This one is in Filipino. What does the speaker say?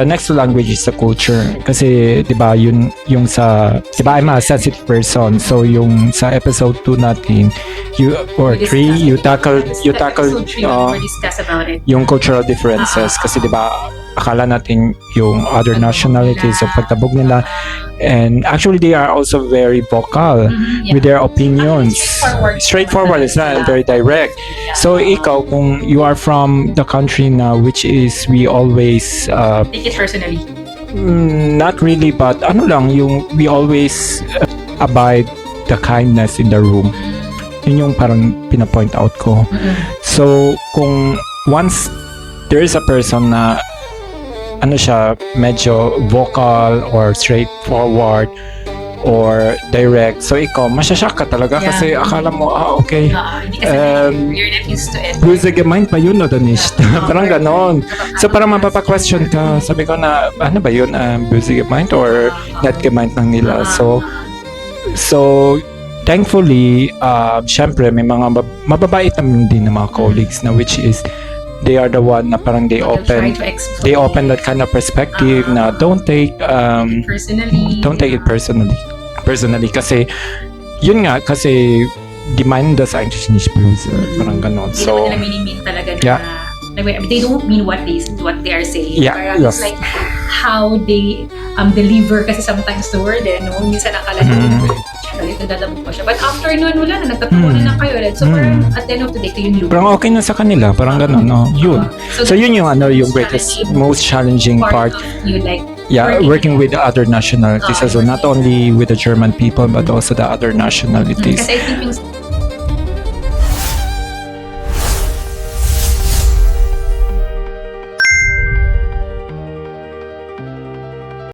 Next to language is the culture. Kasi, di ba, yun yung sa, di ba, I'm a sensitive person. So, yung sa episode 2 natin, or 3, you tackle, discuss about it. yung cultural differences. Kasi, di ba, akala natin yung other nationalities o pagtabog nila. And actually, they are also very vocal with their opinions. Straightforward is not very direct. So, ikaw, kung you are from the country na which is we always Take it personally. not really, but ano lang, yung we always abide the kindness in the room. Yun yung parang pinapoint out ko. So, kung once there is a person na ano siya, medyo vocal or straightforward or direct, so ikaw, masyashock ka talaga kasi akala mo, okay. Hindi kasi you're not used to it. Busy mind pa yun, no, Danish? Parang ganon. So, parang mapapa-question ka. Sabi ko na, ano ba yun? Busy mind or not mind lang nila? So, thankfully, syempre, may mga mababait naman din ng mga colleagues na which is, they are the one na parang they open that kind of perspective na don't take it personally kasi yun nga kasi demand the scientist blues parang ganon. So Hindi naman nila mean talaga na they don't mean what they are saying. Parang it's like how they deliver kasi sometimes the word no? Minsan akala nagdadabog pa siya. But after nun, wala na, nagtatawanan na kayo ulit. So parang at the end of the day, ito yung loop. Parang okay na sa kanila, parang gano'n, no? Yun. So yun yung yung greatest, most challenging part. You like working with the other nationalities as well. Not only with the German people, but also the other nationalities. Kasi I think